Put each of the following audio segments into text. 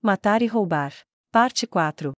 Matar e roubar. Parte 4.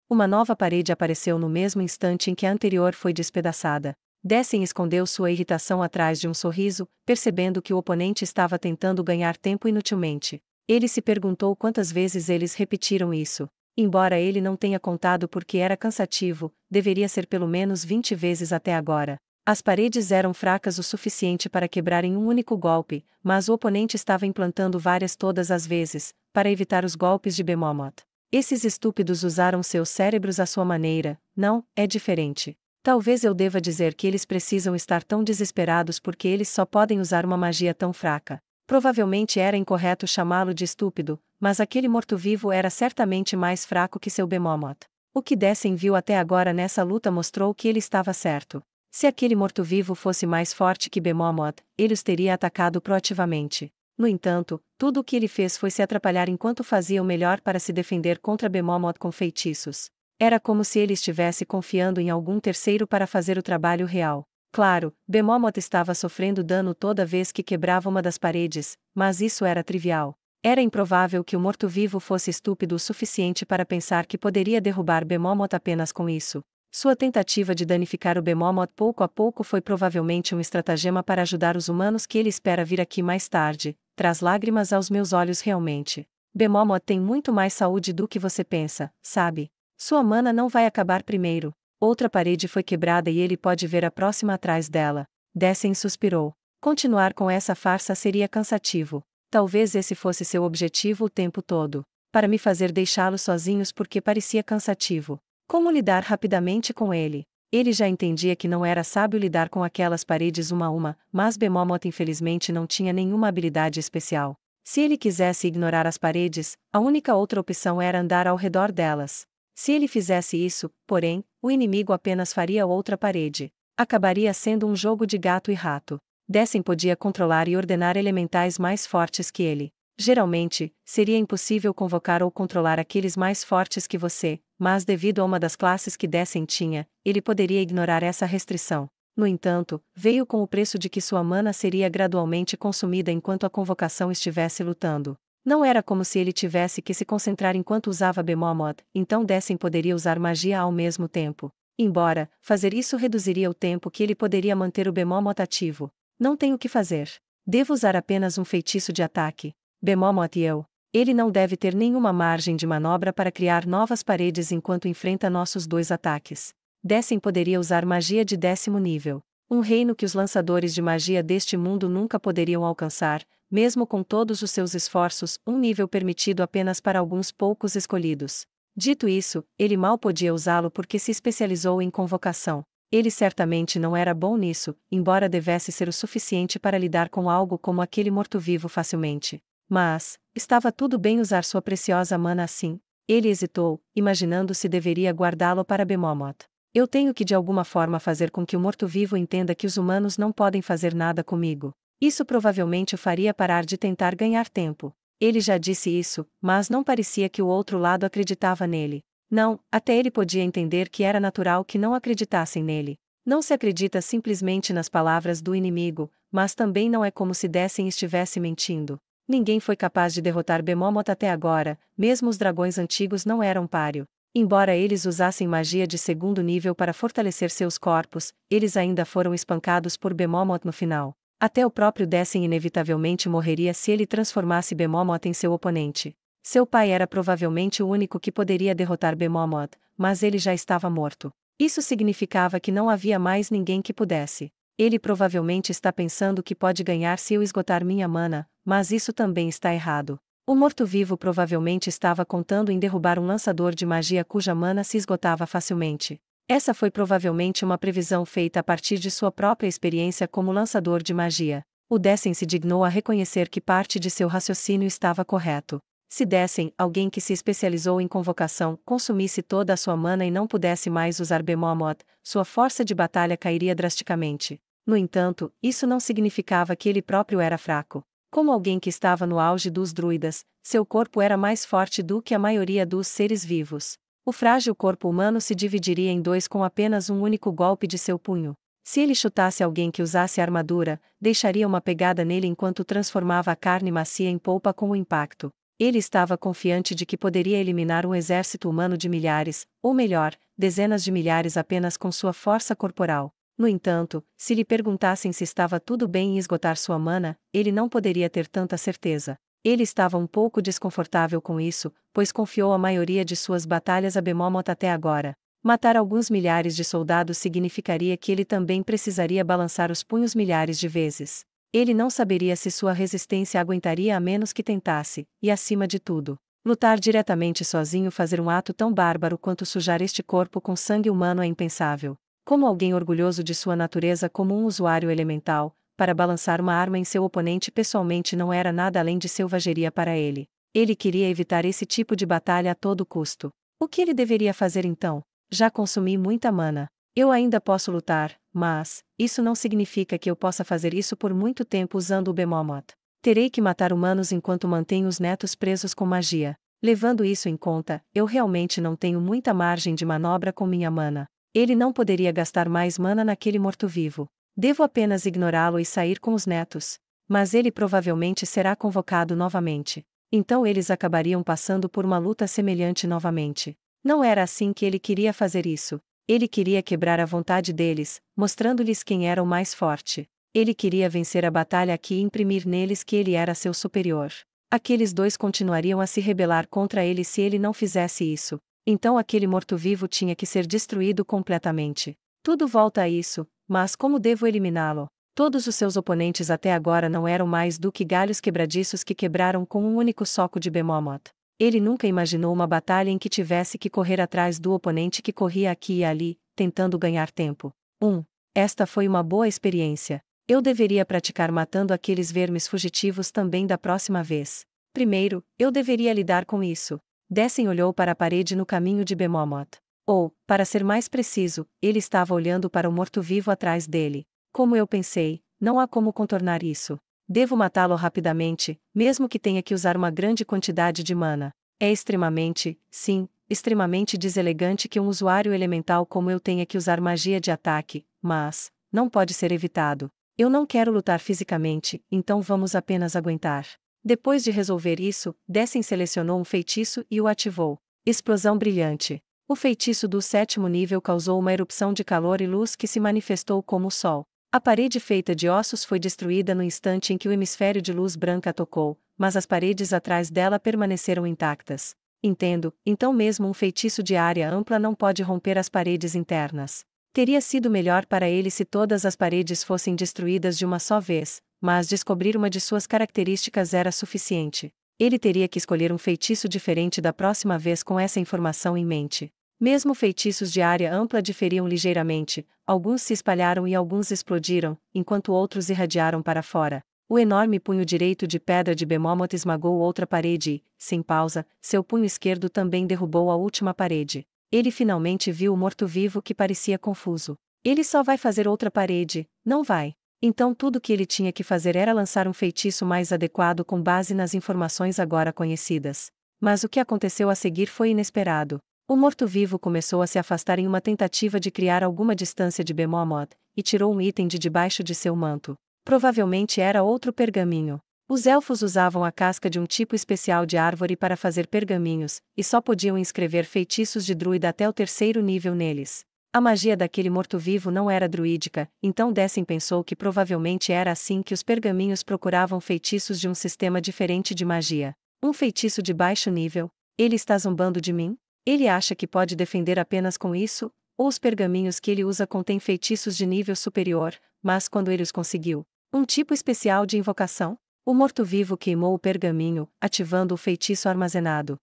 Uma nova parede apareceu no mesmo instante em que a anterior foi despedaçada. Dessen escondeu sua irritação atrás de um sorriso, percebendo que o oponente estava tentando ganhar tempo inutilmente. Ele se perguntou quantas vezes eles repetiram isso. Embora ele não tenha contado porque era cansativo, deveria ser pelo menos 20 vezes até agora. As paredes eram fracas o suficiente para quebrar em um único golpe, mas o oponente estava implantando várias todas as vezes, para evitar os golpes de Bemomoth. Esses estúpidos usaram seus cérebros à sua maneira. Não, é diferente. Talvez eu deva dizer que eles precisam estar tão desesperados porque eles só podem usar uma magia tão fraca. Provavelmente era incorreto chamá-lo de estúpido, mas aquele morto-vivo era certamente mais fraco que seu Bemomoth. O que Dessen viu até agora nessa luta mostrou que ele estava certo. Se aquele morto-vivo fosse mais forte que Bemomoth, ele os teria atacado proativamente. No entanto, tudo o que ele fez foi se atrapalhar enquanto fazia o melhor para se defender contra Bemomoth com feitiços. Era como se ele estivesse confiando em algum terceiro para fazer o trabalho real. Claro, Bemomoth estava sofrendo dano toda vez que quebrava uma das paredes, mas isso era trivial. Era improvável que o morto-vivo fosse estúpido o suficiente para pensar que poderia derrubar Bemomoth apenas com isso. Sua tentativa de danificar o Bemomoth pouco a pouco foi provavelmente um estratagema para ajudar os humanos que ele espera vir aqui mais tarde. Traz lágrimas aos meus olhos realmente. Bemomoth tem muito mais saúde do que você pensa, sabe? Sua mana não vai acabar primeiro. Outra parede foi quebrada e ele pode ver a próxima atrás dela. Dessen suspirou. Continuar com essa farsa seria cansativo. Talvez esse fosse seu objetivo o tempo todo. Para me fazer deixá-los sozinhos porque parecia cansativo. Como lidar rapidamente com ele? Ele já entendia que não era sábio lidar com aquelas paredes uma a uma, mas Bemomoth infelizmente não tinha nenhuma habilidade especial. Se ele quisesse ignorar as paredes, a única outra opção era andar ao redor delas. Se ele fizesse isso, porém, o inimigo apenas faria outra parede. Acabaria sendo um jogo de gato e rato. Dessen podia controlar e ordenar elementais mais fortes que ele. Geralmente, seria impossível convocar ou controlar aqueles mais fortes que você, mas devido a uma das classes que Dessen tinha, ele poderia ignorar essa restrição. No entanto, veio com o preço de que sua mana seria gradualmente consumida enquanto a convocação estivesse lutando. Não era como se ele tivesse que se concentrar enquanto usava Bemomoth, então Dessen poderia usar magia ao mesmo tempo. Embora, fazer isso reduziria o tempo que ele poderia manter o Bemomoth ativo. Não tenho o que fazer. Devo usar apenas um feitiço de ataque. Bemomoth e eu. Ele não deve ter nenhuma margem de manobra para criar novas paredes enquanto enfrenta nossos dois ataques. Dessen poderia usar magia de 10º nível. Um reino que os lançadores de magia deste mundo nunca poderiam alcançar, mesmo com todos os seus esforços, um nível permitido apenas para alguns poucos escolhidos. Dito isso, ele mal podia usá-lo porque se especializou em convocação. Ele certamente não era bom nisso, embora devesse ser o suficiente para lidar com algo como aquele morto-vivo facilmente. Mas, estava tudo bem usar sua preciosa mana assim? Ele hesitou, imaginando se deveria guardá-lo para Bemomoth. Eu tenho que de alguma forma fazer com que o morto-vivo entenda que os humanos não podem fazer nada comigo. Isso provavelmente o faria parar de tentar ganhar tempo. Ele já disse isso, mas não parecia que o outro lado acreditava nele. Não, até ele podia entender que era natural que não acreditassem nele. Não se acredita simplesmente nas palavras do inimigo, mas também não é como se Dessen estivesse mentindo. Ninguém foi capaz de derrotar Bemomoth até agora, mesmo os dragões antigos não eram páreo. Embora eles usassem magia de 2º nível para fortalecer seus corpos, eles ainda foram espancados por Bemomoth no final. Até o próprio Dessen inevitavelmente morreria se ele transformasse Bemomoth em seu oponente. Seu pai era provavelmente o único que poderia derrotar Bemomoth, mas ele já estava morto. Isso significava que não havia mais ninguém que pudesse. Ele provavelmente está pensando que pode ganhar se eu esgotar minha mana, mas isso também está errado. O morto-vivo provavelmente estava contando em derrubar um lançador de magia cuja mana se esgotava facilmente. Essa foi provavelmente uma previsão feita a partir de sua própria experiência como lançador de magia. O Dessen se dignou a reconhecer que parte de seu raciocínio estava correto. Se Dessen, alguém que se especializou em convocação, consumisse toda a sua mana e não pudesse mais usar Bemomoth, sua força de batalha cairia drasticamente. No entanto, isso não significava que ele próprio era fraco. Como alguém que estava no auge dos druidas, seu corpo era mais forte do que a maioria dos seres vivos. O frágil corpo humano se dividiria em dois com apenas um único golpe de seu punho. Se ele chutasse alguém que usasse armadura, deixaria uma pegada nele enquanto transformava a carne macia em polpa com o impacto. Ele estava confiante de que poderia eliminar um exército humano de milhares, ou melhor, dezenas de milhares apenas com sua força corporal. No entanto, se lhe perguntassem se estava tudo bem em esgotar sua mana, ele não poderia ter tanta certeza. Ele estava um pouco desconfortável com isso, pois confiou a maioria de suas batalhas a Bemomoth até agora. Matar alguns milhares de soldados significaria que ele também precisaria balançar os punhos milhares de vezes. Ele não saberia se sua resistência aguentaria a menos que tentasse, e acima de tudo, lutar diretamente sozinho. Fazer um ato tão bárbaro quanto sujar este corpo com sangue humano é impensável. Como alguém orgulhoso de sua natureza como um usuário elemental, para balançar uma arma em seu oponente pessoalmente não era nada além de selvageria para ele. Ele queria evitar esse tipo de batalha a todo custo. O que ele deveria fazer então? Já consumi muita mana. Eu ainda posso lutar, mas isso não significa que eu possa fazer isso por muito tempo usando o Bemomoth. Terei que matar humanos enquanto mantenho os netos presos com magia. Levando isso em conta, eu realmente não tenho muita margem de manobra com minha mana. Ele não poderia gastar mais mana naquele morto-vivo. Devo apenas ignorá-lo e sair com os netos. Mas ele provavelmente será convocado novamente. Então eles acabariam passando por uma luta semelhante novamente. Não era assim que ele queria fazer isso. Ele queria quebrar a vontade deles, mostrando-lhes quem era o mais forte. Ele queria vencer a batalha aqui e imprimir neles que ele era seu superior. Aqueles dois continuariam a se rebelar contra ele se ele não fizesse isso. Então aquele morto-vivo tinha que ser destruído completamente. Tudo volta a isso, mas como devo eliminá-lo? Todos os seus oponentes até agora não eram mais do que galhos quebradiços que quebraram com um único soco de Bemomoth. Ele nunca imaginou uma batalha em que tivesse que correr atrás do oponente que corria aqui e ali, tentando ganhar tempo. Esta foi uma boa experiência. Eu deveria praticar matando aqueles vermes fugitivos também da próxima vez. Primeiro, eu deveria lidar com isso. Dessen olhou para a parede no caminho de Bemomoth. Ou, para ser mais preciso, ele estava olhando para o morto-vivo atrás dele. Como eu pensei, não há como contornar isso. Devo matá-lo rapidamente, mesmo que tenha que usar uma grande quantidade de mana. É extremamente, sim, extremamente deselegante que um usuário elemental como eu tenha que usar magia de ataque, mas não pode ser evitado. Eu não quero lutar fisicamente, então vamos apenas aguentar. Depois de resolver isso, Dessen selecionou um feitiço e o ativou. Explosão brilhante. O feitiço do 7º nível causou uma erupção de calor e luz que se manifestou como o sol. A parede feita de ossos foi destruída no instante em que o hemisfério de luz branca tocou, mas as paredes atrás dela permaneceram intactas. Entendo, então mesmo um feitiço de área ampla não pode romper as paredes internas. Teria sido melhor para ele se todas as paredes fossem destruídas de uma só vez, mas descobrir uma de suas características era suficiente. Ele teria que escolher um feitiço diferente da próxima vez com essa informação em mente. Mesmo feitiços de área ampla diferiam ligeiramente, alguns se espalharam e alguns explodiram, enquanto outros irradiaram para fora. O enorme punho direito de pedra de Bemomoth esmagou outra parede e, sem pausa, seu punho esquerdo também derrubou a última parede. Ele finalmente viu o morto-vivo que parecia confuso. Ele só vai fazer outra parede, não vai. Então tudo que ele tinha que fazer era lançar um feitiço mais adequado com base nas informações agora conhecidas. Mas o que aconteceu a seguir foi inesperado. O morto-vivo começou a se afastar em uma tentativa de criar alguma distância de Bemomoth, e tirou um item de debaixo de seu manto. Provavelmente era outro pergaminho. Os elfos usavam a casca de um tipo especial de árvore para fazer pergaminhos, e só podiam inscrever feitiços de druida até o 3º nível neles. A magia daquele morto-vivo não era druídica, então Dessen pensou que provavelmente era assim que os pergaminhos procuravam feitiços de um sistema diferente de magia. Um feitiço de baixo nível? Ele está zombando de mim? Ele acha que pode defender apenas com isso? Ou os pergaminhos que ele usa contêm feitiços de nível superior, mas quando ele os conseguiu? Um tipo especial de invocação? O morto-vivo queimou o pergaminho, ativando o feitiço armazenado.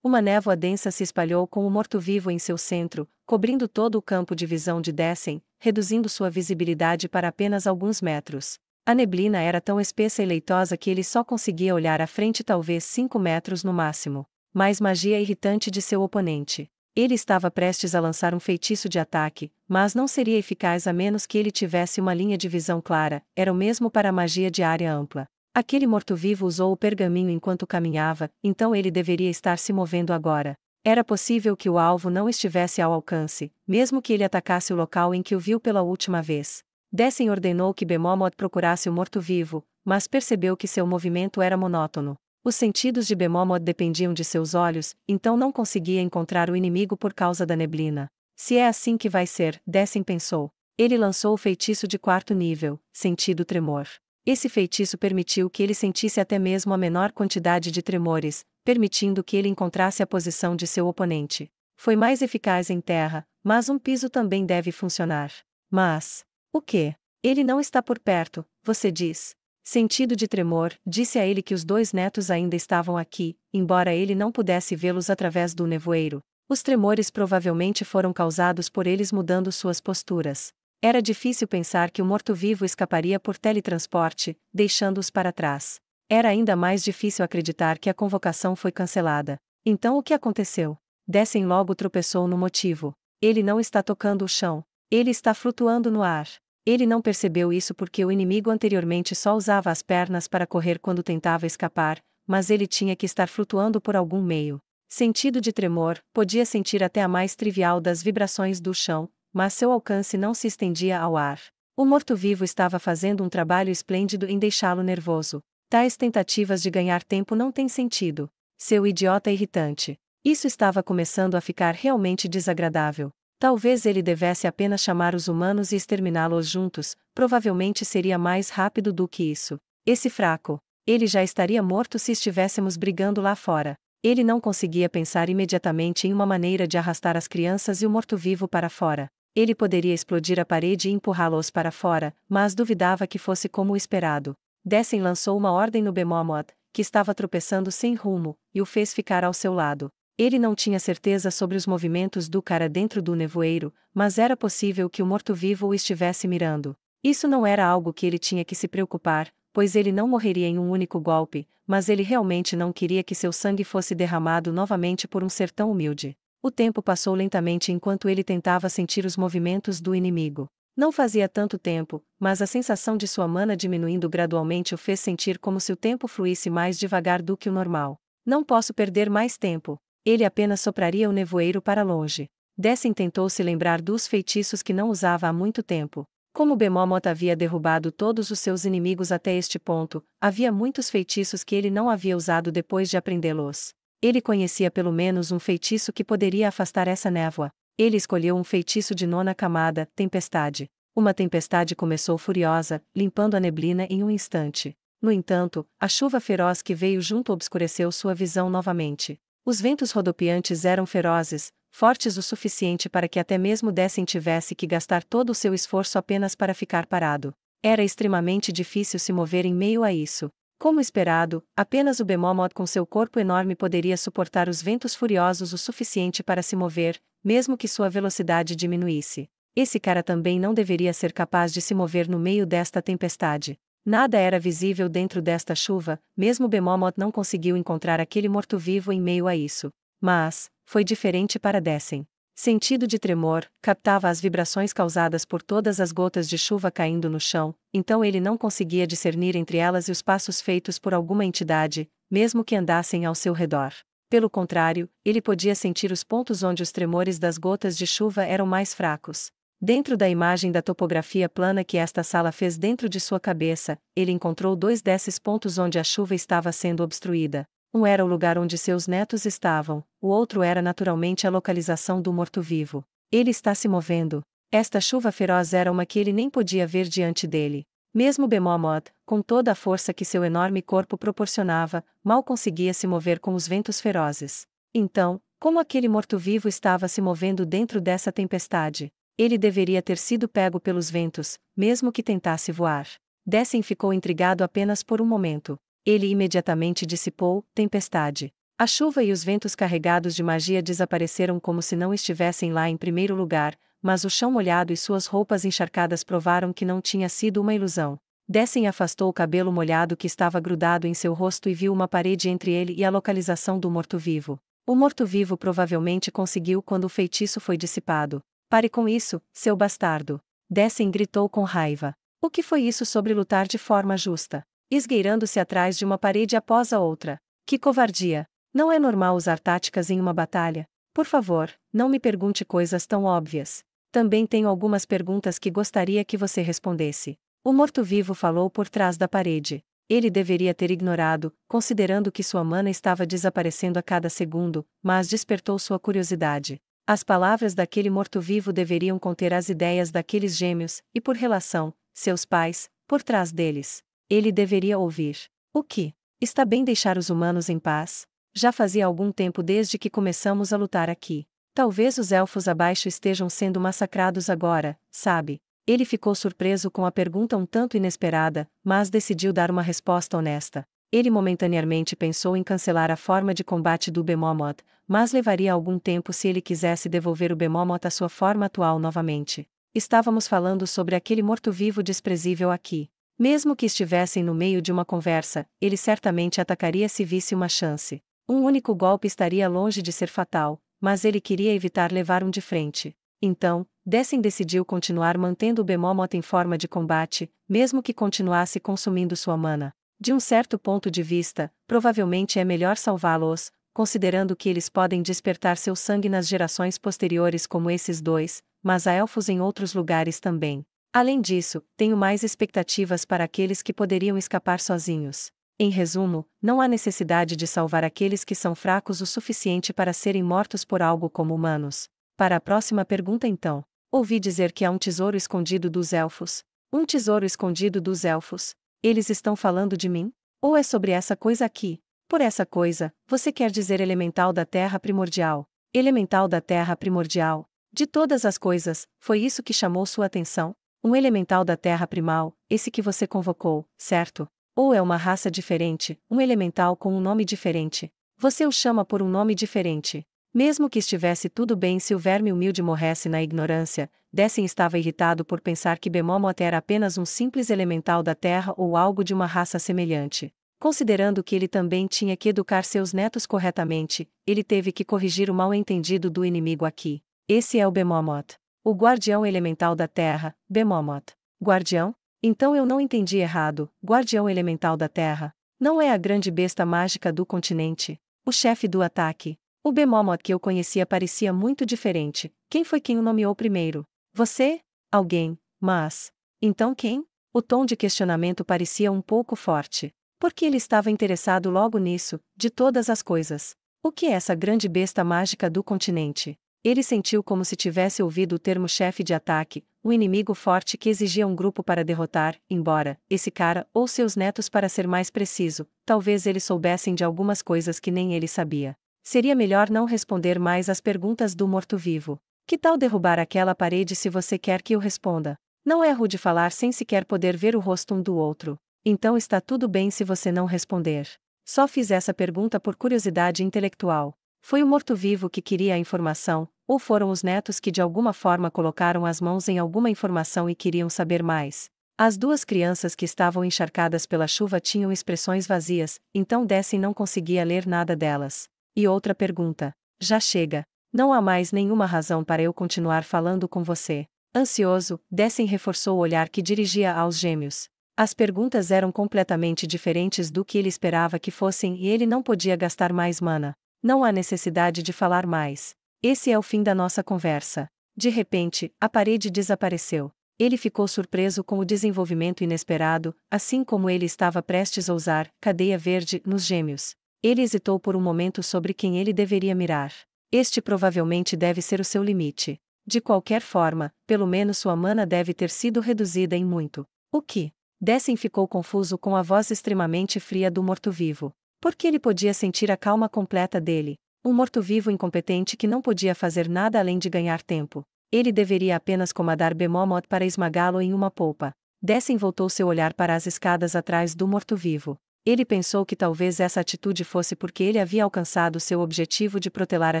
Uma névoa densa se espalhou com o morto-vivo em seu centro, cobrindo todo o campo de visão de Dessen, reduzindo sua visibilidade para apenas alguns metros. A neblina era tão espessa e leitosa que ele só conseguia olhar à frente talvez 5 metros no máximo. Mais magia irritante de seu oponente. Ele estava prestes a lançar um feitiço de ataque, mas não seria eficaz a menos que ele tivesse uma linha de visão clara, era o mesmo para a magia de área ampla. Aquele morto-vivo usou o pergaminho enquanto caminhava, então ele deveria estar se movendo agora. Era possível que o alvo não estivesse ao alcance, mesmo que ele atacasse o local em que o viu pela última vez. Dessen ordenou que Bemomoth procurasse o morto-vivo, mas percebeu que seu movimento era monótono. Os sentidos de Bemomod dependiam de seus olhos, então não conseguia encontrar o inimigo por causa da neblina. Se é assim que vai ser, Dessen pensou. Ele lançou o feitiço de 4º nível, Sentido Tremor. Esse feitiço permitiu que ele sentisse até mesmo a menor quantidade de tremores, permitindo que ele encontrasse a posição de seu oponente. Foi mais eficaz em terra, mas um piso também deve funcionar. Mas, o quê? Ele não está por perto, você diz. Sentido de tremor, disse a ele que os 2 netos ainda estavam aqui, embora ele não pudesse vê-los através do nevoeiro. Os tremores provavelmente foram causados por eles mudando suas posturas. Era difícil pensar que o morto-vivo escaparia por teletransporte, deixando-os para trás. Era ainda mais difícil acreditar que a convocação foi cancelada. Então o que aconteceu? Dessen logo tropeçou no motivo. Ele não está tocando o chão. Ele está flutuando no ar. Ele não percebeu isso porque o inimigo anteriormente só usava as pernas para correr quando tentava escapar, mas ele tinha que estar flutuando por algum meio. Sentido de tremor, podia sentir até a mais trivial das vibrações do chão, mas seu alcance não se estendia ao ar. O morto-vivo estava fazendo um trabalho esplêndido em deixá-lo nervoso. Tais tentativas de ganhar tempo não têm sentido. Seu idiota irritante. Isso estava começando a ficar realmente desagradável. Talvez ele devesse apenas chamar os humanos e exterminá-los juntos, provavelmente seria mais rápido do que isso. Esse fraco. Ele já estaria morto se estivéssemos brigando lá fora. Ele não conseguia pensar imediatamente em uma maneira de arrastar as crianças e o morto-vivo para fora. Ele poderia explodir a parede e empurrá-los para fora, mas duvidava que fosse como o esperado. Dessen lançou uma ordem no Bemomod, que estava tropeçando sem rumo, e o fez ficar ao seu lado. Ele não tinha certeza sobre os movimentos do cara dentro do nevoeiro, mas era possível que o morto-vivo o estivesse mirando. Isso não era algo que ele tinha que se preocupar, pois ele não morreria em um único golpe, mas ele realmente não queria que seu sangue fosse derramado novamente por um ser tão humilde. O tempo passou lentamente enquanto ele tentava sentir os movimentos do inimigo. Não fazia tanto tempo, mas a sensação de sua mana diminuindo gradualmente o fez sentir como se o tempo fluísse mais devagar do que o normal. Não posso perder mais tempo. Ele apenas sopraria o nevoeiro para longe. Dessen tentou se lembrar dos feitiços que não usava há muito tempo. Como Bemomot havia derrubado todos os seus inimigos até este ponto, havia muitos feitiços que ele não havia usado depois de aprendê-los. Ele conhecia pelo menos um feitiço que poderia afastar essa névoa. Ele escolheu um feitiço de 9ª camada, Tempestade. Uma tempestade começou furiosa, limpando a neblina em um instante. No entanto, a chuva feroz que veio junto obscureceu sua visão novamente. Os ventos rodopiantes eram ferozes, fortes o suficiente para que até mesmo Dessen tivesse que gastar todo o seu esforço apenas para ficar parado. Era extremamente difícil se mover em meio a isso. Como esperado, apenas o Bemomot com seu corpo enorme poderia suportar os ventos furiosos o suficiente para se mover, mesmo que sua velocidade diminuísse. Esse cara também não deveria ser capaz de se mover no meio desta tempestade. Nada era visível dentro desta chuva, mesmo Bemomot não conseguiu encontrar aquele morto-vivo em meio a isso. Mas, foi diferente para Dessen. Sentido de tremor, captava as vibrações causadas por todas as gotas de chuva caindo no chão, então ele não conseguia discernir entre elas e os passos feitos por alguma entidade, mesmo que andassem ao seu redor. Pelo contrário, ele podia sentir os pontos onde os tremores das gotas de chuva eram mais fracos. Dentro da imagem da topografia plana que esta sala fez dentro de sua cabeça, ele encontrou 2 desses pontos onde a chuva estava sendo obstruída. Um era o lugar onde seus netos estavam, o outro era naturalmente a localização do morto-vivo. Ele está se movendo. Esta chuva feroz era uma que ele nem podia ver diante dele. Mesmo Bemomot, com toda a força que seu enorme corpo proporcionava, mal conseguia se mover com os ventos ferozes. Então, como aquele morto-vivo estava se movendo dentro dessa tempestade? Ele deveria ter sido pego pelos ventos, mesmo que tentasse voar. Dessen ficou intrigado apenas por um momento. Ele imediatamente dissipou, tempestade. A chuva e os ventos carregados de magia desapareceram como se não estivessem lá em primeiro lugar, mas o chão molhado e suas roupas encharcadas provaram que não tinha sido uma ilusão. Dessen afastou o cabelo molhado que estava grudado em seu rosto e viu uma parede entre ele e a localização do morto-vivo. O morto-vivo provavelmente conseguiu quando o feitiço foi dissipado. Pare com isso, seu bastardo. Dessen gritou com raiva. O que foi isso sobre lutar de forma justa? Esgueirando-se atrás de uma parede após a outra. Que covardia! Não é normal usar táticas em uma batalha. Por favor, não me pergunte coisas tão óbvias. Também tenho algumas perguntas que gostaria que você respondesse. O morto-vivo falou por trás da parede. Ele deveria ter ignorado, considerando que sua mana estava desaparecendo a cada segundo, mas despertou sua curiosidade. As palavras daquele morto-vivo deveriam conter as ideias daqueles gêmeos, e por relação, seus pais, por trás deles. Ele deveria ouvir. O que? Está bem deixar os humanos em paz? Já fazia algum tempo desde que começamos a lutar aqui. Talvez os elfos abaixo estejam sendo massacrados agora, sabe? Ele ficou surpreso com a pergunta um tanto inesperada, mas decidiu dar uma resposta honesta. Ele momentaneamente pensou em cancelar a forma de combate do Bemomoth, mas levaria algum tempo se ele quisesse devolver o Bemomoth à sua forma atual novamente. Estávamos falando sobre aquele morto-vivo desprezível aqui. Mesmo que estivessem no meio de uma conversa, ele certamente atacaria se visse uma chance. Um único golpe estaria longe de ser fatal, mas ele queria evitar levar um de frente. Então, Dessen decidiu continuar mantendo o Bemomoth em forma de combate, mesmo que continuasse consumindo sua mana. De um certo ponto de vista, provavelmente é melhor salvá-los, considerando que eles podem despertar seu sangue nas gerações posteriores como esses dois, mas há elfos em outros lugares também. Além disso, tenho mais expectativas para aqueles que poderiam escapar sozinhos. Em resumo, não há necessidade de salvar aqueles que são fracos o suficiente para serem mortos por algo como humanos. Para a próxima pergunta então. Ouvi dizer que há um tesouro escondido dos elfos. Um tesouro escondido dos elfos. Eles estão falando de mim? Ou é sobre essa coisa aqui? Por essa coisa, você quer dizer elemental da terra primordial. Elemental da terra primordial. De todas as coisas, foi isso que chamou sua atenção? Um elemental da terra primal, esse que você convocou, certo? Ou é uma raça diferente, um elemental com um nome diferente? Você o chama por um nome diferente. Mesmo que estivesse tudo bem se o verme humilde morresse na ignorância, Dessen estava irritado por pensar que Bemomoth era apenas um simples elemental da terra ou algo de uma raça semelhante. Considerando que ele também tinha que educar seus netos corretamente, ele teve que corrigir o mal-entendido do inimigo aqui. Esse é o Bemomoth. O guardião elemental da terra, Bemomoth. Guardião? Então eu não entendi errado, guardião elemental da terra. Não é a grande besta mágica do continente. O chefe do ataque. O Bemomoth que eu conhecia parecia muito diferente. Quem foi quem o nomeou primeiro? Você? Alguém, mas... Então quem? O tom de questionamento parecia um pouco forte. Por que ele estava interessado logo nisso, de todas as coisas? O que é essa grande besta mágica do continente? Ele sentiu como se tivesse ouvido o termo chefe de ataque, um inimigo forte que exigia um grupo para derrotar, embora, esse cara, ou seus netos para ser mais preciso, talvez eles soubessem de algumas coisas que nem ele sabia. Seria melhor não responder mais às perguntas do morto-vivo. Que tal derrubar aquela parede se você quer que eu responda? Não é rude falar sem sequer poder ver o rosto um do outro. Então está tudo bem se você não responder. Só fiz essa pergunta por curiosidade intelectual. Foi o morto-vivo que queria a informação, ou foram os netos que de alguma forma colocaram as mãos em alguma informação e queriam saber mais? As duas crianças que estavam encharcadas pela chuva tinham expressões vazias, então Dessen não conseguia ler nada delas. E outra pergunta. Já chega. Não há mais nenhuma razão para eu continuar falando com você. Ansioso, Dessen reforçou o olhar que dirigia aos gêmeos. As perguntas eram completamente diferentes do que ele esperava que fossem e ele não podia gastar mais mana. Não há necessidade de falar mais. Esse é o fim da nossa conversa. De repente, a parede desapareceu. Ele ficou surpreso com o desenvolvimento inesperado, assim como ele estava prestes a usar cadeia verde nos gêmeos. Ele hesitou por um momento sobre quem ele deveria mirar. Este provavelmente deve ser o seu limite. De qualquer forma, pelo menos sua mana deve ter sido reduzida em muito. O que? Dessen ficou confuso com a voz extremamente fria do morto-vivo. Porque ele podia sentir a calma completa dele. Um morto-vivo incompetente que não podia fazer nada além de ganhar tempo. Ele deveria apenas comandar Bemomoth para esmagá-lo em uma polpa. Dessen voltou seu olhar para as escadas atrás do morto-vivo. Ele pensou que talvez essa atitude fosse porque ele havia alcançado seu objetivo de protelar a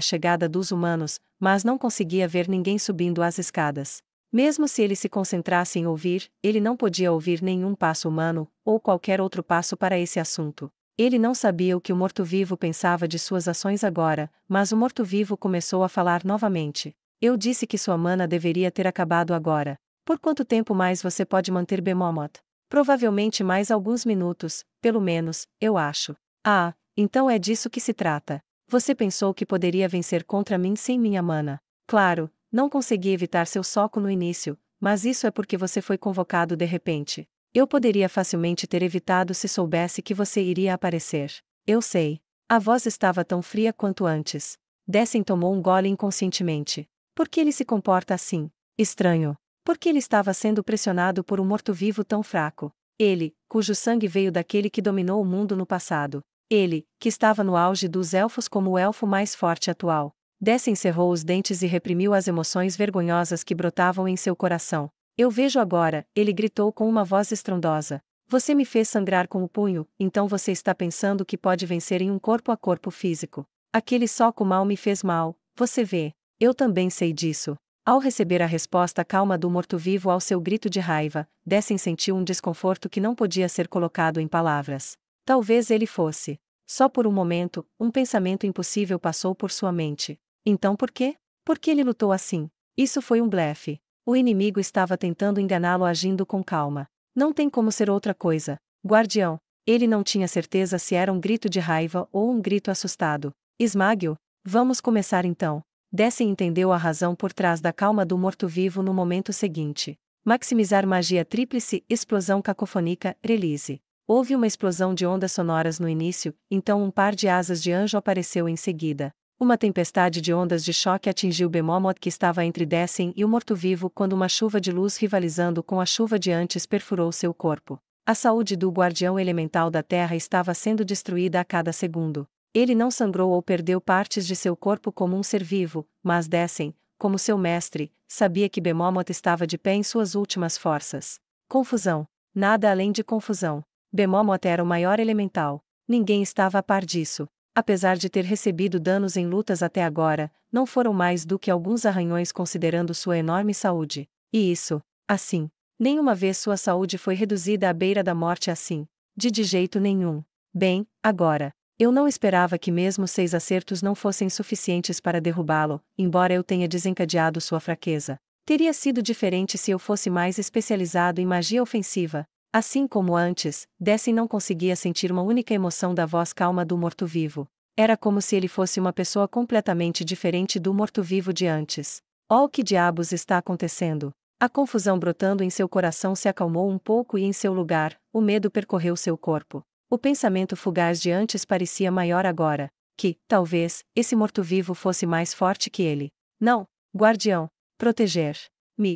chegada dos humanos, mas não conseguia ver ninguém subindo as escadas. Mesmo se ele se concentrasse em ouvir, ele não podia ouvir nenhum passo humano, ou qualquer outro passo para esse assunto. Ele não sabia o que o morto-vivo pensava de suas ações agora, mas o morto-vivo começou a falar novamente. Eu disse que sua mana deveria ter acabado agora. Por quanto tempo mais você pode manter Bemomoth? Provavelmente mais alguns minutos, pelo menos, eu acho. Ah, então é disso que se trata. Você pensou que poderia vencer contra mim sem minha mana. Claro, não consegui evitar seu soco no início, mas isso é porque você foi convocado de repente. Eu poderia facilmente ter evitado se soubesse que você iria aparecer. Eu sei. A voz estava tão fria quanto antes. Dessen tomou um gole inconscientemente. Por que ele se comporta assim? Estranho. Por que ele estava sendo pressionado por um morto-vivo tão fraco? Ele, cujo sangue veio daquele que dominou o mundo no passado. Ele, que estava no auge dos elfos como o elfo mais forte atual. Dessen cerrou os dentes e reprimiu as emoções vergonhosas que brotavam em seu coração. Eu vejo agora, ele gritou com uma voz estrondosa. Você me fez sangrar com o punho, então você está pensando que pode vencer em um corpo a corpo físico. Aquele soco mal me fez mal, você vê. Eu também sei disso. Ao receber a resposta calma do morto-vivo ao seu grito de raiva, Dessen sentiu um desconforto que não podia ser colocado em palavras. Talvez ele fosse. Só por um momento, um pensamento impossível passou por sua mente. Então por quê? Por que ele lutou assim? Isso foi um blefe. O inimigo estava tentando enganá-lo agindo com calma. Não tem como ser outra coisa. Guardião. Ele não tinha certeza se era um grito de raiva ou um grito assustado. Esmague-o. Vamos começar então. Dessen entendeu a razão por trás da calma do morto-vivo no momento seguinte. Maximizar magia tríplice, explosão cacofônica, release. Houve uma explosão de ondas sonoras no início, então um par de asas de anjo apareceu em seguida. Uma tempestade de ondas de choque atingiu Bemomoth que estava entre Dessen e o morto-vivo quando uma chuva de luz rivalizando com a chuva de antes perfurou seu corpo. A saúde do guardião elemental da terra estava sendo destruída a cada segundo. Ele não sangrou ou perdeu partes de seu corpo como um ser vivo, mas Dessen, como seu mestre, sabia que Bemomoth estava de pé em suas últimas forças. Confusão. Nada além de confusão. Bemomoth era o maior elemental. Ninguém estava a par disso. Apesar de ter recebido danos em lutas até agora, não foram mais do que alguns arranhões considerando sua enorme saúde. E isso, assim. Nenhuma vez sua saúde foi reduzida à beira da morte assim. De jeito nenhum. Bem, agora. Eu não esperava que mesmo 6 acertos não fossem suficientes para derrubá-lo, embora eu tenha desencadeado sua fraqueza. Teria sido diferente se eu fosse mais especializado em magia ofensiva. Assim como antes, Dessen não conseguia sentir uma única emoção da voz calma do morto-vivo. Era como se ele fosse uma pessoa completamente diferente do morto-vivo de antes. Oh, o que diabos está acontecendo? A confusão brotando em seu coração se acalmou um pouco e em seu lugar, o medo percorreu seu corpo. O pensamento fugaz de antes parecia maior agora, que, talvez, esse morto-vivo fosse mais forte que ele. Não, guardião. Proteger.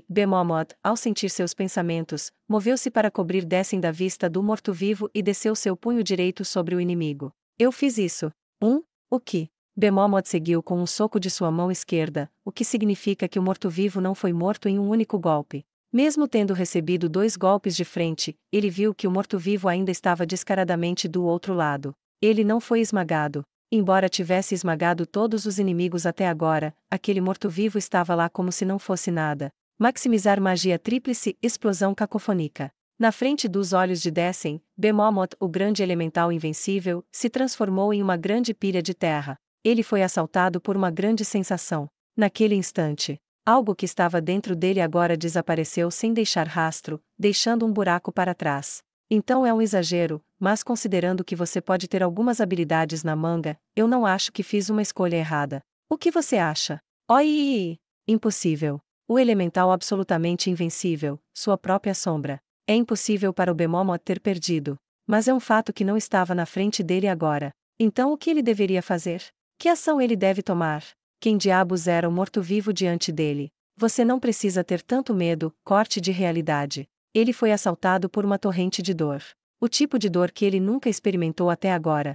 Bemomoth, ao sentir seus pensamentos, moveu-se para cobrir Dessen da vista do morto-vivo e desceu seu punho direito sobre o inimigo. Eu fiz isso. O que? Bemomoth seguiu com um soco de sua mão esquerda, o que significa que o morto-vivo não foi morto em um único golpe. Mesmo tendo recebido 2 golpes de frente, ele viu que o morto-vivo ainda estava descaradamente do outro lado. Ele não foi esmagado. Embora tivesse esmagado todos os inimigos até agora, aquele morto-vivo estava lá como se não fosse nada. Maximizar magia tríplice, explosão cacofônica. Na frente dos olhos de Dessen, Bemomoth, o grande elemental invencível, se transformou em uma grande pilha de terra. Ele foi assaltado por uma grande sensação. Naquele instante, algo que estava dentro dele agora desapareceu sem deixar rastro, deixando um buraco para trás. Então é um exagero, mas considerando que você pode ter algumas habilidades na manga, eu não acho que fiz uma escolha errada. O que você acha? Oi! Impossível. O elemental absolutamente invencível, sua própria sombra. É impossível para o Bemomoth ter perdido. Mas é um fato que não estava na frente dele agora. Então o que ele deveria fazer? Que ação ele deve tomar? Quem diabos era o morto-vivo diante dele? Você não precisa ter tanto medo, corte de realidade. Ele foi assaltado por uma torrente de dor. O tipo de dor que ele nunca experimentou até agora.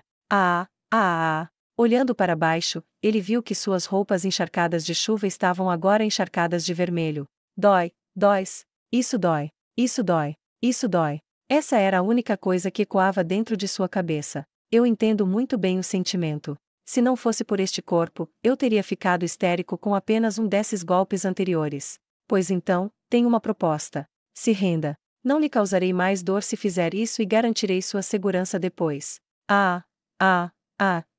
Olhando para baixo, ele viu que suas roupas encharcadas de chuva estavam agora encharcadas de vermelho. Dói. Isso dói. Isso dói. Isso dói. Essa era a única coisa que ecoava dentro de sua cabeça. Eu entendo muito bem o sentimento. Se não fosse por este corpo, eu teria ficado histérico com apenas um desses golpes anteriores. Pois então, tenho uma proposta. Se renda. Não lhe causarei mais dor se fizer isso e garantirei sua segurança depois.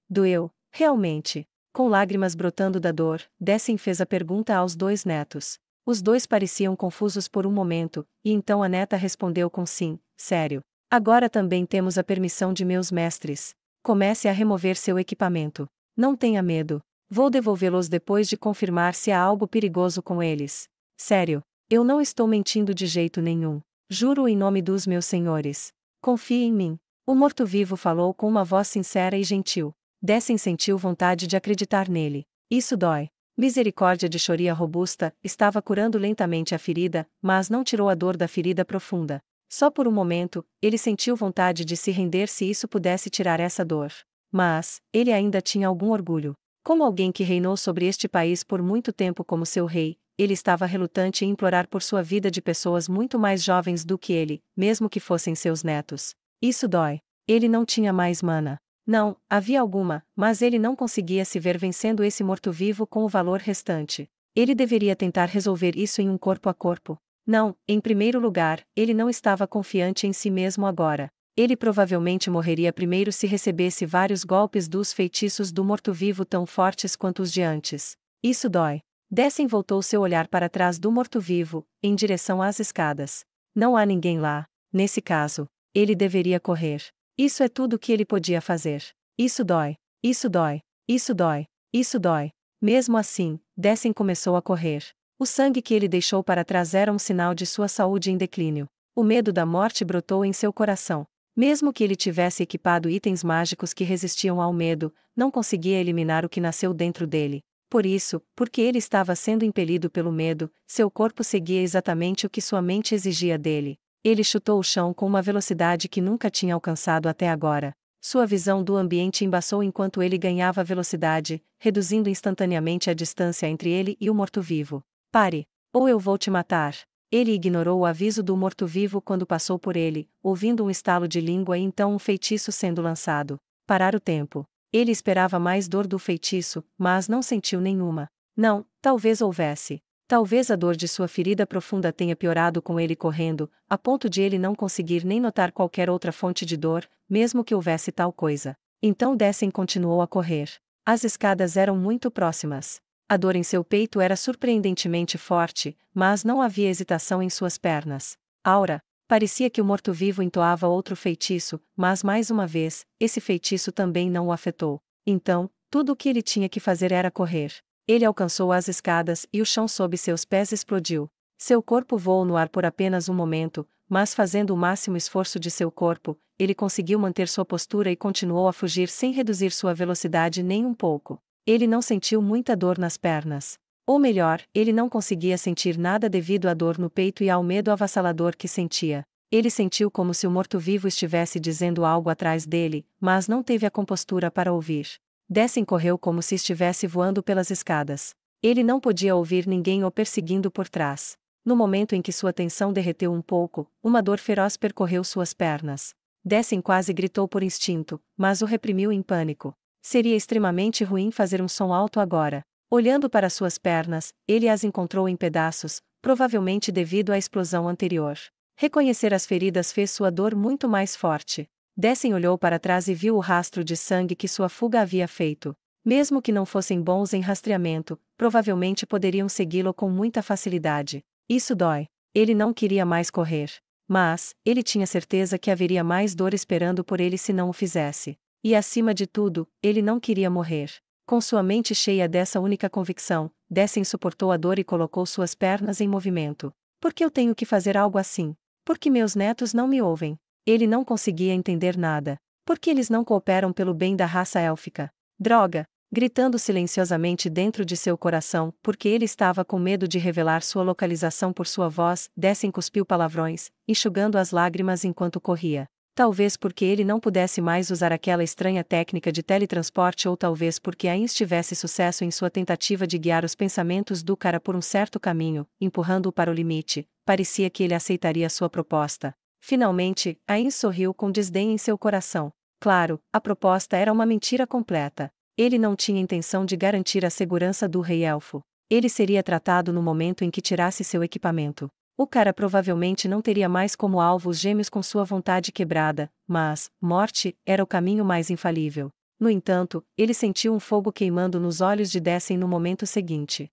Doeu, realmente. Com lágrimas brotando da dor, Dessen fez a pergunta aos 2 netos. Os 2 pareciam confusos por um momento, e então a neta respondeu com sim, sério. Agora também temos a permissão de meus mestres. Comece a remover seu equipamento. Não tenha medo. Vou devolvê-los depois de confirmar se há algo perigoso com eles. Sério. Eu não estou mentindo de jeito nenhum. Juro em nome dos meus senhores. Confie em mim. O morto-vivo falou com uma voz sincera e gentil. Dessem sentiu vontade de acreditar nele. Isso dói. Misericórdia de Shoria robusta, estava curando lentamente a ferida, mas não tirou a dor da ferida profunda. Só por um momento, ele sentiu vontade de se render se isso pudesse tirar essa dor. Mas, ele ainda tinha algum orgulho. Como alguém que reinou sobre este país por muito tempo como seu rei, ele estava relutante em implorar por sua vida de pessoas muito mais jovens do que ele, mesmo que fossem seus netos. Isso dói. Ele não tinha mais mana. Não, havia alguma, mas ele não conseguia se ver vencendo esse morto-vivo com o valor restante. Ele deveria tentar resolver isso em um corpo a corpo. Não, em primeiro lugar, ele não estava confiante em si mesmo agora. Ele provavelmente morreria primeiro se recebesse vários golpes dos feitiços do morto-vivo tão fortes quanto os de antes. Isso dói. Dessem voltou seu olhar para trás do morto-vivo, em direção às escadas. Não há ninguém lá. Nesse caso, ele deveria correr. Isso é tudo o que ele podia fazer. Isso dói. Isso dói. Isso dói. Isso dói. Mesmo assim, Dessem começou a correr. O sangue que ele deixou para trás era um sinal de sua saúde em declínio. O medo da morte brotou em seu coração. Mesmo que ele tivesse equipado itens mágicos que resistiam ao medo, não conseguia eliminar o que nasceu dentro dele. Por isso, porque ele estava sendo impelido pelo medo, seu corpo seguia exatamente o que sua mente exigia dele. Ele chutou o chão com uma velocidade que nunca tinha alcançado até agora. Sua visão do ambiente embaçou enquanto ele ganhava velocidade, reduzindo instantaneamente a distância entre ele e o morto-vivo. Pare! Ou eu vou te matar! Ele ignorou o aviso do morto-vivo quando passou por ele, ouvindo um estalo de língua e então um feitiço sendo lançado. Parar o tempo. Ele esperava mais dor do feitiço, mas não sentiu nenhuma. Não, talvez houvesse. Talvez a dor de sua ferida profunda tenha piorado com ele correndo, a ponto de ele não conseguir nem notar qualquer outra fonte de dor, mesmo que houvesse tal coisa. Então Dessem continuou a correr. As escadas eram muito próximas. A dor em seu peito era surpreendentemente forte, mas não havia hesitação em suas pernas. Aura. Parecia que o morto-vivo entoava outro feitiço, mas mais uma vez, esse feitiço também não o afetou. Então, tudo o que ele tinha que fazer era correr. Ele alcançou as escadas e o chão sob seus pés explodiu. Seu corpo voou no ar por apenas um momento, mas fazendo o máximo esforço de seu corpo, ele conseguiu manter sua postura e continuou a fugir sem reduzir sua velocidade nem um pouco. Ele não sentiu muita dor nas pernas. Ou melhor, ele não conseguia sentir nada devido à dor no peito e ao medo avassalador que sentia. Ele sentiu como se o morto-vivo estivesse dizendo algo atrás dele, mas não teve a compostura para ouvir. Dessem correu como se estivesse voando pelas escadas. Ele não podia ouvir ninguém o perseguindo por trás. No momento em que sua tensão derreteu um pouco, uma dor feroz percorreu suas pernas. Dessem quase gritou por instinto, mas o reprimiu em pânico. Seria extremamente ruim fazer um som alto agora. Olhando para suas pernas, ele as encontrou em pedaços, provavelmente devido à explosão anterior. Reconhecer as feridas fez sua dor muito mais forte. Dessem olhou para trás e viu o rastro de sangue que sua fuga havia feito. Mesmo que não fossem bons em rastreamento, provavelmente poderiam segui-lo com muita facilidade. Isso dói. Ele não queria mais correr. Mas, ele tinha certeza que haveria mais dor esperando por ele se não o fizesse. E acima de tudo, ele não queria morrer. Com sua mente cheia dessa única convicção, Dessem suportou a dor e colocou suas pernas em movimento. Por que eu tenho que fazer algo assim? Por que meus netos não me ouvem? Ele não conseguia entender nada. Por que eles não cooperam pelo bem da raça élfica? Droga! Gritando silenciosamente dentro de seu coração, porque ele estava com medo de revelar sua localização por sua voz, Dessem cuspiu palavrões, enxugando as lágrimas enquanto corria. Talvez porque ele não pudesse mais usar aquela estranha técnica de teletransporte ou talvez porque Ainz tivesse sucesso em sua tentativa de guiar os pensamentos do cara por um certo caminho, empurrando-o para o limite, parecia que ele aceitaria sua proposta. Finalmente, Ainz sorriu com desdém em seu coração. Claro, a proposta era uma mentira completa. Ele não tinha intenção de garantir a segurança do rei elfo. Ele seria tratado no momento em que tirasse seu equipamento. O cara provavelmente não teria mais como alvo os gêmeos com sua vontade quebrada, mas, morte, era o caminho mais infalível. No entanto, ele sentiu um fogo queimando nos olhos de Dessem no momento seguinte.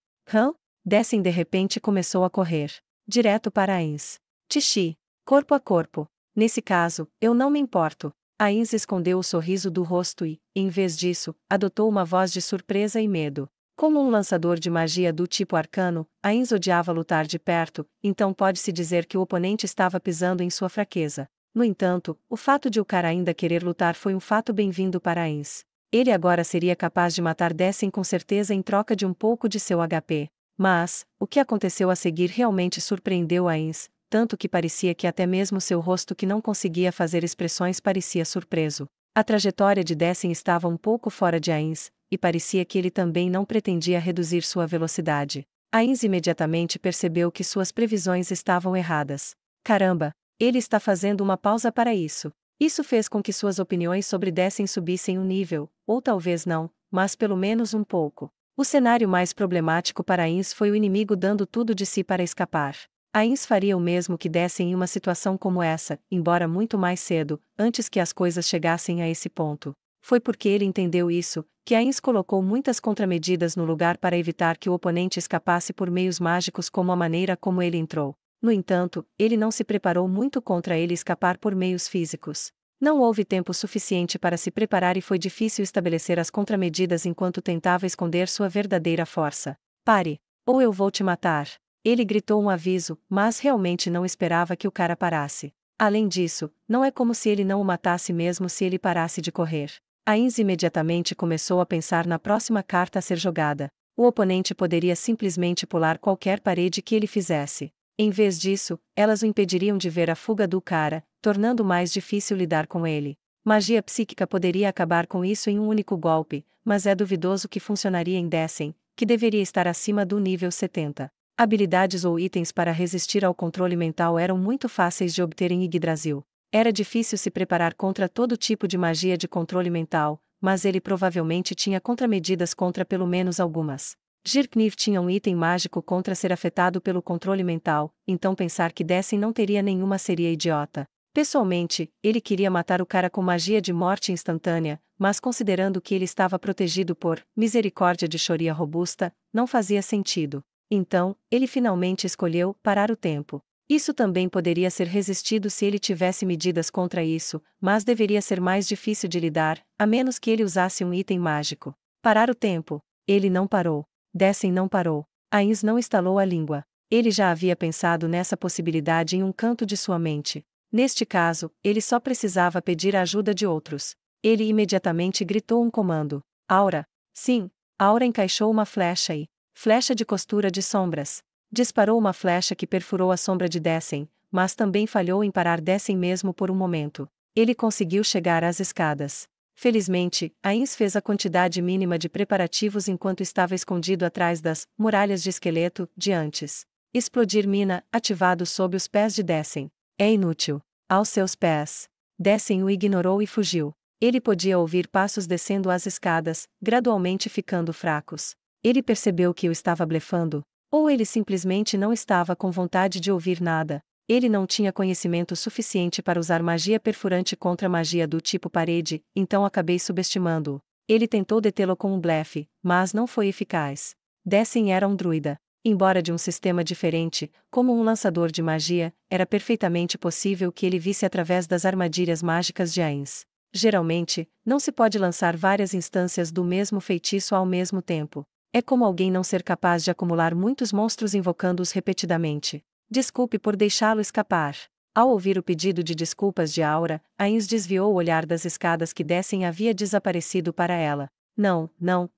Dessem de repente começou a correr. Direto para Ainz. Tixi. Corpo a corpo. Nesse caso, eu não me importo. Ainz escondeu o sorriso do rosto e, em vez disso, adotou uma voz de surpresa e medo. Como um lançador de magia do tipo arcano, Ainz odiava lutar de perto, então pode-se dizer que o oponente estava pisando em sua fraqueza. No entanto, o fato de o cara ainda querer lutar foi um fato bem-vindo para Ainz. Ele agora seria capaz de matar Dessen com certeza em troca de um pouco de seu HP. Mas, o que aconteceu a seguir realmente surpreendeu Ainz, tanto que parecia que até mesmo seu rosto que não conseguia fazer expressões parecia surpreso. A trajetória de Dessen estava um pouco fora de Ainz, e parecia que ele também não pretendia reduzir sua velocidade. Ainz imediatamente percebeu que suas previsões estavam erradas. Caramba! Ele está fazendo uma pausa para isso. Isso fez com que suas opiniões sobre Dessen subissem um nível, ou talvez não, mas pelo menos um pouco. O cenário mais problemático para Ainz foi o inimigo dando tudo de si para escapar. Ainz faria o mesmo que Dessen em uma situação como essa, embora muito mais cedo, antes que as coisas chegassem a esse ponto. Foi porque ele entendeu isso, que Ainz colocou muitas contramedidas no lugar para evitar que o oponente escapasse por meios mágicos como a maneira como ele entrou. No entanto, ele não se preparou muito contra ele escapar por meios físicos. Não houve tempo suficiente para se preparar e foi difícil estabelecer as contramedidas enquanto tentava esconder sua verdadeira força. Pare! Ou eu vou te matar! Ele gritou um aviso, mas realmente não esperava que o cara parasse. Além disso, não é como se ele não o matasse mesmo se ele parasse de correr. Ainz imediatamente começou a pensar na próxima carta a ser jogada. O oponente poderia simplesmente pular qualquer parede que ele fizesse. Em vez disso, elas o impediriam de ver a fuga do cara, tornando mais difícil lidar com ele. Magia psíquica poderia acabar com isso em um único golpe, mas é duvidoso que funcionaria em Dessen, que deveria estar acima do nível 70. Habilidades ou itens para resistir ao controle mental eram muito fáceis de obter em Yggdrasil. Era difícil se preparar contra todo tipo de magia de controle mental, mas ele provavelmente tinha contramedidas contra pelo menos algumas. Girknir tinha um item mágico contra ser afetado pelo controle mental, então pensar que Dessen não teria nenhuma seria idiota. Pessoalmente, ele queria matar o cara com magia de morte instantânea, mas considerando que ele estava protegido por misericórdia de Shoria robusta, não fazia sentido. Então, ele finalmente escolheu parar o tempo. Isso também poderia ser resistido se ele tivesse medidas contra isso, mas deveria ser mais difícil de lidar, a menos que ele usasse um item mágico. Parar o tempo. Ele não parou. Dessen não parou. Ainz não estalou a língua. Ele já havia pensado nessa possibilidade em um canto de sua mente. Neste caso, ele só precisava pedir a ajuda de outros. Ele imediatamente gritou um comando. Aura. Sim, Aura encaixou uma flecha e... Flecha de costura de sombras. Disparou uma flecha que perfurou a sombra de Dessen, mas também falhou em parar Dessen mesmo por um momento. Ele conseguiu chegar às escadas. Felizmente, Ainz fez a quantidade mínima de preparativos enquanto estava escondido atrás das muralhas de esqueleto de antes. Explodir mina, ativado sob os pés de Dessen. É inútil. Aos seus pés. Dessen o ignorou e fugiu. Ele podia ouvir passos descendo as escadas, gradualmente ficando fracos. Ele percebeu que eu estava blefando, ou ele simplesmente não estava com vontade de ouvir nada. Ele não tinha conhecimento suficiente para usar magia perfurante contra magia do tipo parede, então acabei subestimando-o. Ele tentou detê-lo com um blefe, mas não foi eficaz. Dessen era um druida. Embora de um sistema diferente, como um lançador de magia, era perfeitamente possível que ele visse através das armadilhas mágicas de Ainz. Geralmente, não se pode lançar várias instâncias do mesmo feitiço ao mesmo tempo. É como alguém não ser capaz de acumular muitos monstros invocando-os repetidamente. Desculpe por deixá-lo escapar. Ao ouvir o pedido de desculpas de Aura, Ainz desviou o olhar das escadas que Dessen havia desaparecido para ela. Não,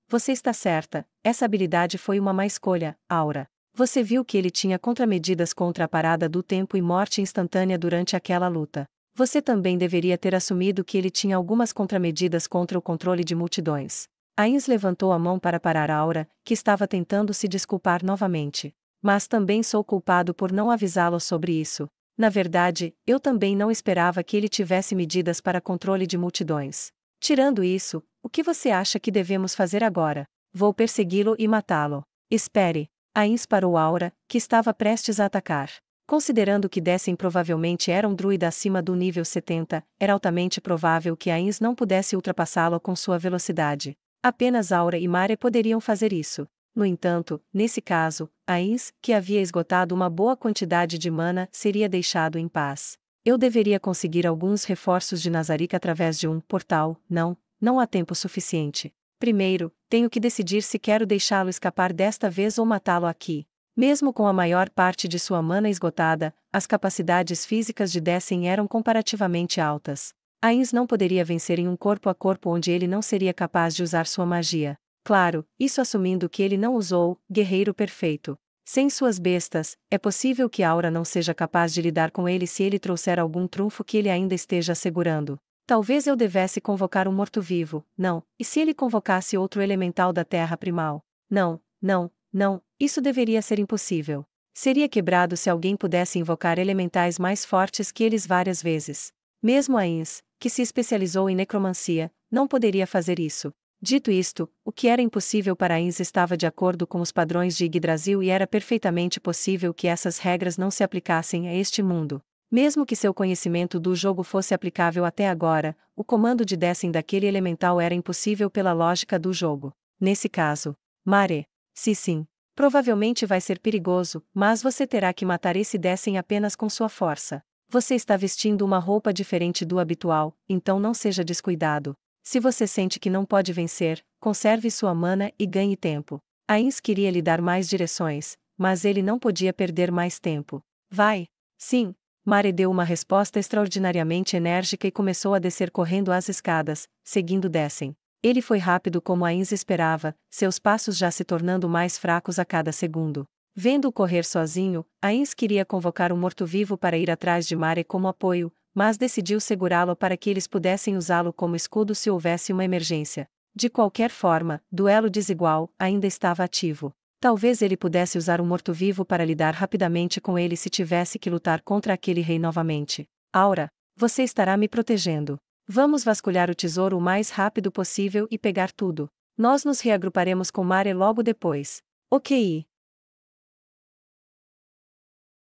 você está certa, essa habilidade foi uma má escolha, Aura. Você viu que ele tinha contramedidas contra a parada do tempo e morte instantânea durante aquela luta. Você também deveria ter assumido que ele tinha algumas contramedidas contra o controle de multidões. Ainz levantou a mão para parar Aura, que estava tentando se desculpar novamente. Mas também sou culpado por não avisá-lo sobre isso. Na verdade, eu também não esperava que ele tivesse medidas para controle de multidões. Tirando isso, o que você acha que devemos fazer agora? Vou persegui-lo e matá-lo. Espere. Ainz parou Aura, que estava prestes a atacar. Considerando que Dessen provavelmente era um druida acima do nível 70, era altamente provável que Ainz não pudesse ultrapassá-lo com sua velocidade. Apenas Aura e Mare poderiam fazer isso. No entanto, nesse caso, Ainz, que havia esgotado uma boa quantidade de mana, seria deixado em paz. Eu deveria conseguir alguns reforços de Nazarick através de um portal, não há tempo suficiente. Primeiro, tenho que decidir se quero deixá-lo escapar desta vez ou matá-lo aqui. Mesmo com a maior parte de sua mana esgotada, as capacidades físicas de Dessen eram comparativamente altas. Ainz não poderia vencer em um corpo a corpo onde ele não seria capaz de usar sua magia. Claro, isso assumindo que ele não usou, guerreiro perfeito. Sem suas bestas, é possível que Aura não seja capaz de lidar com ele se ele trouxer algum trunfo que ele ainda esteja segurando. Talvez eu devesse convocar um morto-vivo, não, e se ele convocasse outro elemental da terra primal? Não, não, não, isso deveria ser impossível. Seria quebrado se alguém pudesse invocar elementais mais fortes que eles várias vezes. Mesmo Ainz, que se especializou em necromancia, não poderia fazer isso. Dito isto, o que era impossível para Ainz estava de acordo com os padrões de Yggdrasil e era perfeitamente possível que essas regras não se aplicassem a este mundo. Mesmo que seu conhecimento do jogo fosse aplicável até agora, o comando de Dessen daquele elemental era impossível pela lógica do jogo. Nesse caso, Mare. Sim. Provavelmente vai ser perigoso, mas você terá que matar esse Dessen apenas com sua força. Você está vestindo uma roupa diferente do habitual, então não seja descuidado. Se você sente que não pode vencer, conserve sua mana e ganhe tempo. Ainz queria lhe dar mais direções, mas ele não podia perder mais tempo. Vai! Sim! Mare deu uma resposta extraordinariamente enérgica e começou a descer correndo as escadas, seguindo Dessen. Ele foi rápido como Ainz esperava, seus passos já se tornando mais fracos a cada segundo. Vendo-o correr sozinho, Ainz queria convocar um morto-vivo para ir atrás de Mare como apoio, mas decidiu segurá-lo para que eles pudessem usá-lo como escudo se houvesse uma emergência. De qualquer forma, duelo desigual ainda estava ativo. Talvez ele pudesse usar um morto-vivo para lidar rapidamente com ele se tivesse que lutar contra aquele rei novamente. Aura, você estará me protegendo. Vamos vasculhar o tesouro o mais rápido possível e pegar tudo. Nós nos reagruparemos com Mare logo depois. Ok.